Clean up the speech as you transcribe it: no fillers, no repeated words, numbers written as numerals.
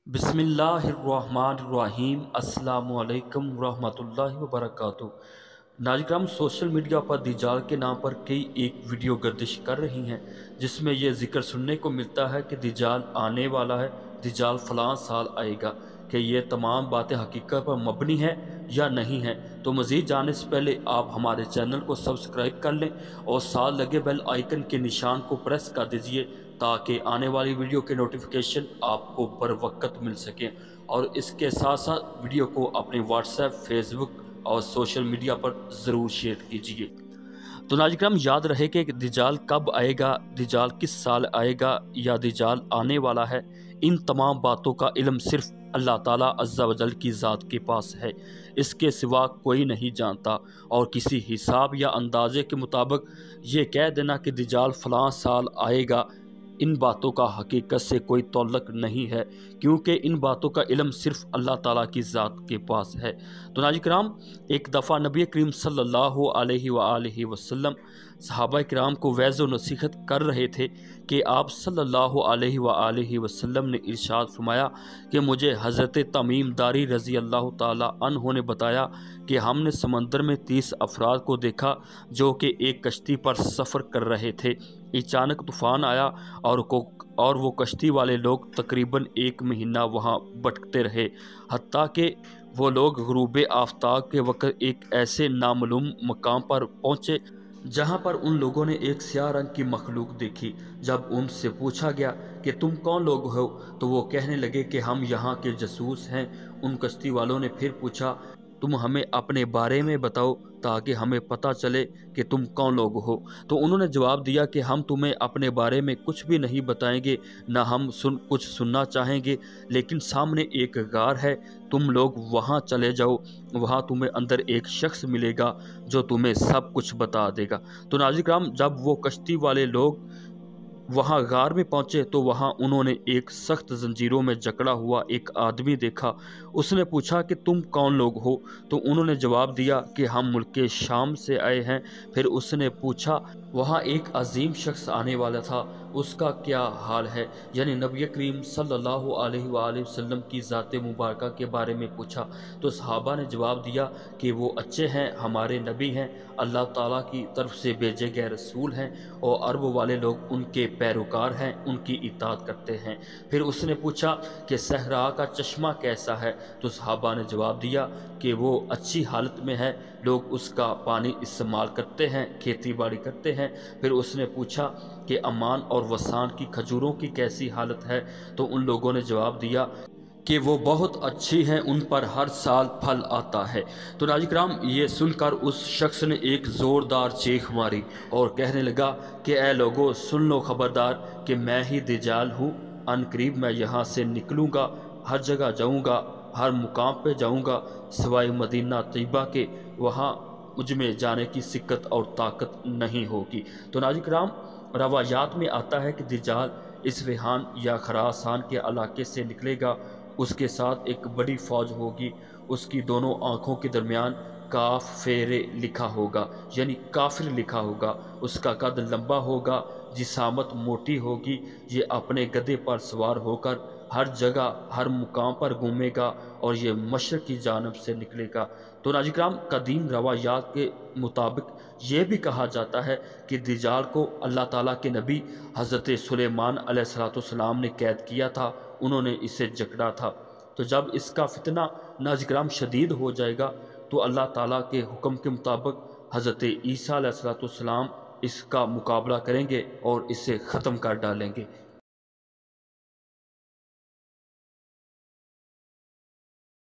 बिस्मिल्लाहिर्रहमानिर्रहीम अस्सलामुअलैकुम रहमतुल्लाहि वबरकातुहू। नाज़रीन, सोशल मीडिया पर दज्जाल के नाम पर कई एक वीडियो गर्दिश कर रही हैं, जिसमें यह जिक्र सुनने को मिलता है कि दज्जाल आने वाला है, दज्जाल फ़लाँ साल आएगा। कि ये तमाम बातें हकीकत पर मबनी हैं या नहीं हैं? तो मज़ीद जानने से पहले आप हमारे चैनल को सब्सक्राइब कर लें और साथ लगे बेल आइकन के निशान को प्रेस कर दीजिए, ताकि आने वाली वीडियो के नोटिफिकेशन आपको बर वक्त मिल सकें। और इसके साथ साथ वीडियो को अपने व्हाट्सएप, फेसबुक और सोशल मीडिया पर ज़रूर शेयर कीजिए। तो नाज़रीन, याद रहे कि दज्जाल कब आएगा, दज्जाल किस साल आएगा या दज्जाल आने वाला है, इन तमाम बातों का इल्म सिर्फ़ अल्लाह ताला अज़्ज़ा वजल की ज़ात के पास है। इसके सिवा कोई नहीं जानता। और किसी हिसाब या अंदाज़े के मुताबिक ये कह देना कि दज्जाल फ़लाँ साल आएगा, इन बातों का हकीकत से कोई तल्लुक़ नहीं है, क्योंकि इन बातों का इल्म सिर्फ़ अल्लाह ताला की ज़ात के पास है। तो नाज़रीन, एक दफ़ा नबी करीम सल्लल्लाहु अलैहि वसल्लम सहाबा किराम को वैज़ व नसीहत कर रहे थे कि आप सल्लल्लाहु अलैहि वसल्लम ने इरशाद फरमाया कि मुझे हज़रत तमीम दारी रज़ी अल्लाह ताला अन्हु ने बताया कि हमने समंदर में 30 अफराद को देखा जो कि एक कश्ती पर सफ़र कर रहे थे। अचानक तूफ़ान आया और वो कश्ती वाले लोग तकरीबन 1 महीना वहाँ भटकते रहे, हत्ता कि वो लोग ग़ुरूब आफ्ताब के वक़्त एक ऐसे नामालूम मकाम पर पहुँचे जहाँ पर उन लोगों ने एक स्याह रंग की मखलूक देखी। जब उनसे पूछा गया कि तुम कौन लोग हो, तो वो कहने लगे कि हम यहाँ के जासूस हैं। उन कश्ती वालों ने फिर पूछा, तुम हमें अपने बारे में बताओ ताकि हमें पता चले कि तुम कौन लोग हो। तो उन्होंने जवाब दिया कि हम तुम्हें अपने बारे में कुछ भी नहीं बताएंगे, ना हम कुछ सुनना चाहेंगे, लेकिन सामने एक गार है, तुम लोग वहाँ चले जाओ, वहाँ तुम्हें अंदर एक शख्स मिलेगा जो तुम्हें सब कुछ बता देगा। तो नाज़रीन, जब वो कश्ती वाले लोग वहाँ गार में पहुँचे तो वहाँ उन्होंने एक सख्त जंजीरों में जकड़ा हुआ एक आदमी देखा। उसने पूछा कि तुम कौन लोग हो, तो उन्होंने जवाब दिया कि हम मुल्क शाम से आए हैं। फिर उसने पूछा, वहाँ एक अजीम शख्स आने वाला था, उसका क्या हाल है? यानी नबी करीम सल्लल्लाहु अलैहि वसल्लम की ज़ात मुबारका के बारे में पूछा। तो सहाबा ने जवाब दिया कि वो अच्छे हैं, हमारे नबी हैं, अल्लाह ताला की तरफ से भेजे गए रसूल हैं और अरब वाले लोग उनके पैरोकार हैं, उनकी इताअत करते हैं। फिर उसने पूछा कि सहरा का चश्मा कैसा है? तो सहाबा ने जवाब दिया कि वो अच्छी हालत में है, लोग उसका पानी इस्तेमाल करते हैं, खेती बाड़ी करते हैं। फिर उसने पूछा कि अमान और वसान की खजूरों की कैसी हालत है? तो उन लोगों ने जवाब दिया कि वो बहुत अच्छी हैं, उन पर हर साल फल आता है। तो नाज़रीन, ये सुनकर उस शख्स ने एक ज़ोरदार चीख मारी और कहने लगा कि ऐ लोगो, सुन लो खबरदार कि मैं ही दज्जाल हूँ। अनकरीब मैं यहाँ से निकलूँगा, हर जगह जाऊँगा, हर मुकाम पे जाऊँगा, सिवाय मदीना तैयबा के, वहाँ मुझ में जाने की सिक्कत और ताकत नहीं होगी। तो नाज़रीन, रवायात में आता है कि दज्जाल इस्फ़हान या खरासान के इलाके से निकलेगा। उसके साथ एक बड़ी फ़ौज होगी, उसकी दोनों आँखों के दरमियान काफ फेरे लिखा होगा, यानी काफिर लिखा होगा। उसका कद लंबा होगा, जिसामत मोटी होगी। ये अपने गधे पर सवार होकर हर जगह, हर मुकाम पर घूमेगा और ये मशरक़ की जानब से निकलेगा। तो नाज़रीन, कदीम रवायात के मुताबिक ये भी कहा जाता है कि दज्जाल को अल्लाह ताला के नबी हज़रत सुलेमान अलैहिस्सलाम ने कैद किया था, उन्होंने इसे जकड़ा था। तो जब इसका फितना नाज़रीन शदीद हो जाएगा, तो अल्लाह ताला के हुक्म के मुताबिक हज़रत ईसा अलैहिस्सलाम इसका मुकाबला करेंगे और इसे ख़त्म कर डालेंगे।